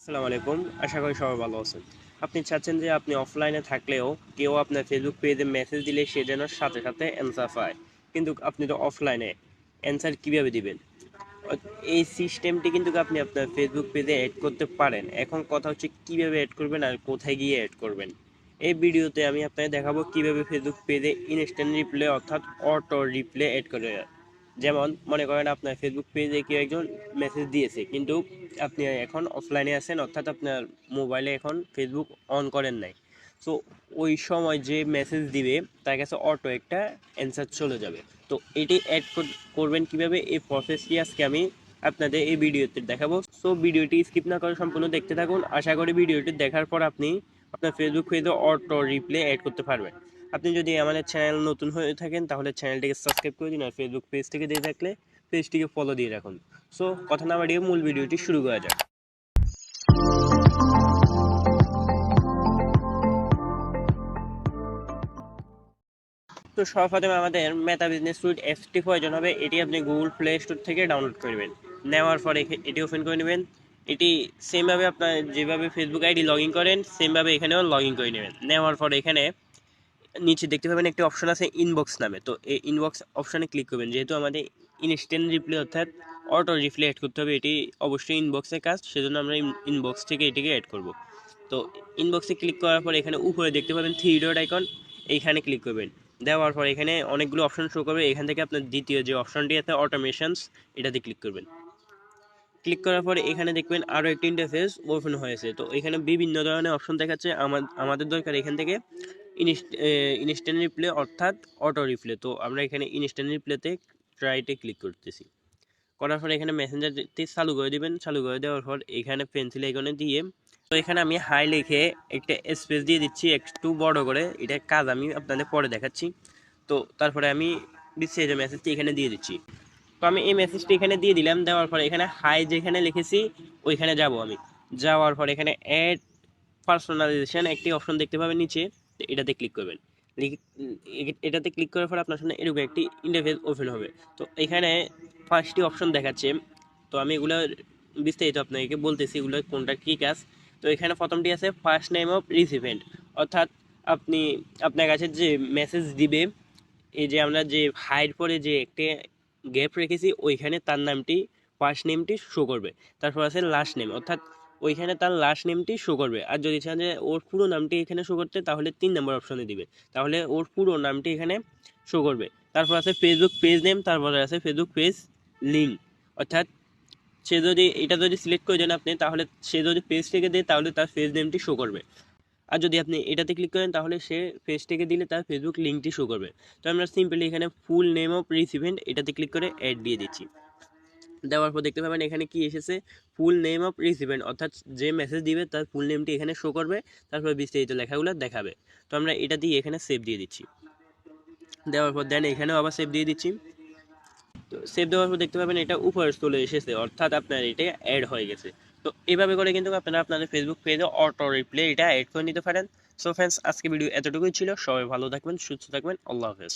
আসসালামু আলাইকুম। আশা করি সবাই ভালো আছেন। আপনি চাচ্ছেন যে আপনি অফলাইনে থাকলেও কেউ আপনার ফেসবুক পেজে মেসেজ দিলে সে যেন সাথে সাথে অ্যান্সার পায়, কিন্তু আপনি তো অফলাইনে অ্যান্সার কিভাবে দিবেন? এই সিস্টেমটি কিন্তু আপনি আপনার ফেসবুক পেজে অ্যাড করতে পারেন। এখন কথা হচ্ছে কিভাবে অ্যাড করবেন আর কোথায় গিয়ে অ্যাড করবেন। এই ভিডিওতে আমি আপনাকে দেখাবো কিভাবে ফেসবুক পেজে ইনস্ট্যান্ট রিপ্লে অর্থাৎ অটো রিপ্লে অ্যাড করে। যেমন মনে করেন আপনার ফেসবুক পেজে কেউ একজন মেসেজ দিয়েছে, কিন্তু আপনি এখন অফলাইনে আছেন, অর্থাৎ আপনার মোবাইলে এখন ফেসবুক অন করেন নাই। সো ওই সময় যে মেসেজ দিবে তার কাছে অটো একটা অ্যান্সার চলে যাবে। তো এটি অ্যাড করবেন কিভাবে, এই প্রসেসটি আজকে আমি আপনাদের এই ভিডিওতে দেখাবো। সো ভিডিওটি স্কিপ না করে সম্পূর্ণ দেখতে থাকুন। আশা করি ভিডিওটি দেখার পর আপনি আপনার ফেসবুক পেজে অটো রিপ্লে অ্যাড করতে পারবেন। আপনি যদি আমাদের চ্যানেল নতুন হয়ে থাকেন তাহলে চ্যানেলটিকে সাবস্ক্রাইব করে দিন, আর ফেসবুক পেজ থেকে দিয়ে থাকলে পেজটিকে ফলো দিয়ে রাখুন। সো কথা না বাড়িয়ে মূল ভিডিওটি শুরু করা যাক। তো সর্বপ্রথমে আমাদের মেটা বিজনেস সুইট অ্যাপসটি প্রয়োজন হবে। এটি আপনি গুগল প্লে স্টোর থেকে ডাউনলোড করবেন। নেওয়ার পরে এটি ওপেন করে নেবেন। এটি সেমভাবে আপনার যেভাবে ফেসবুক আইডি লগ ইন করেন সেমভাবে এখানেও লগ ইন করে নেবেন। নেওয়ার পরে এখানে নিচে দেখতে পাবেন একটি অপশন আছে ইনবক্স নামে। তো এই ইনবক্স অপশনে ক্লিক করবেন। যেহেতু আমাদের ইনস্ট্যান্ট রিপ্লে অর্থাৎ অটো রিপ্লে অ্যাড করতে হবে, এটি অবশ্যই ইনবক্সের কাজ, সেজন্য আমরা ইনবক্স থেকে এটিকে অ্যাড করব। তো ইনবক্সে ক্লিক করার পর এখানে উপরে দেখতে পাবেন থ্রি ডট আইকন, এইখানে ক্লিক করবেন। দেওয়ার পর এখানে অনেকগুলো অপশন শো করবে। এখান থেকে আপনার দ্বিতীয় যে অপশনটি আছে অটোমেশনস, এটাতে ক্লিক করবেন। ক্লিক করার পরে এখানে দেখবেন আরও একটি ইন্টারফেস ওপেন হয়েছে। তো এখানে বিভিন্ন ধরনের অপশন দেখাচ্ছে। আমাদের দরকার এখান থেকে ইনস্ট্যান্ট রিপ্লে অর্থাৎ অটো রিপ্লে। তো আমরা এখানে ইনস্ট্যান্ট রিপ্লেতে ট্রাইতে ক্লিক করতেছি। করার পরে এখানে মেসেঞ্জারটি চালু করে দিবেন। চালু করে দেওয়ার পর এখানে পেন্সিল আইকনে দিয়ে, তো এখানে আমি হাই লিখে একটা স্পেস দিয়ে দিচ্ছি একটু বড় করে। এটা কাজ আমি আপনাদের পরে দেখাচ্ছি। তো তারপরে আমি দিচ্ছি এই যে মেসেজটি এখানে দিয়ে দিচ্ছি। তো আমি এই মেসেজটি এখানে দিয়ে দিলাম। দেওয়ার পরে এখানে হাই যেখানে লিখেছি ওইখানে যাব আমি। যাওয়ার পর এখানে অ্যাড পার্সোনালাইজেশন একটি অপশন দেখতে পাবেন নিচে, এটাতে ক্লিক করবেন। এটাতে ক্লিক করার পর আপনার সামনে এরকম একটি ইন্টারফেস ওপেন হবে। তো এখানে 5টি অপশন দেখাচ্ছে। তো আমি এগুলো বিস্তারিত আপনাকে বলতেছি এগুলো কোনটা কী কাজ। তো এখানে প্রথমটি আছে ফার্স্ট নেম অফ রিসিভেন্ট, অর্থাৎ আপনি আপনার কাছে যে মেসেজ দিবে, এই যে আমরা যে হাইড পরে যে একটা গ্যাপ রেখেছি ওইখানে তার নামটি ফার্স্ট নেমটি শো করবে। তারপর আছে লাস্ট নেম, অর্থাৎ ওইখানে তার লাস্ট নেমটি শো করবে। আর যদি চান যে ওর পুরো নামটি এখানে শো করতে, তাহলে 3 নম্বর অপশনে দিবে, তাহলে ওর পুরো নামটি এখানে শো করবে। তারপর আছে ফেসবুক পেজ নেম, তারপরে আছে ফেসবুক পেজ লিঙ্ক, অর্থাৎ সে যদি এটা যদি সিলেক্ট করে দেন আপনি, তাহলে সে যদি পেজ থেকে দেয় তাহলে তার পেজ নেমটি শো করবে। আর যদি আপনি এটাতে ক্লিক করেন তাহলে সে পেজটিকে দিলে তার ফেসবুক লিঙ্কটি শো করবে। তো আমরা সিম্পলি এখানে ফুল নেম অফ রিসিভেন্ট এটাতে ক্লিক করে অ্যাড দিয়ে দিচ্ছি। দেওয়ার পর দেখতে পাবেন এখানে কি এসেছে, ফুল নেম অফ রিসিভেন্ট, অর্থাৎ যে মেসেজ দিবে তার ফুল নেমটি এখানে শো করবে, তারপর বিস্তারিত লেখাগুলো দেখাবে। তো আমরা এটা দিয়ে এখানে সেভ দিয়ে দিচ্ছি। দেওয়ার পর দেন এখানেও আবার সেভ দিয়ে দিচ্ছি। তো সেভ দেওয়ার পর দেখতে পাবেন এটা উপরে চলে এসেছে, অর্থাৎ আপনার এটা অ্যাড হয়ে গেছে। তো এভাবে করে কিন্তু আপনারা আপনাদের ফেসবুক পেজে অটো রিপ্লে এটা অ্যাড করে নিতে পারেন। সো ফ্রেন্ডস, আজকে ভিডিও এতটুকুই ছিল। সবাই ভালো থাকবেন, সুস্থ থাকবেন। আল্লাহ হাফেজ।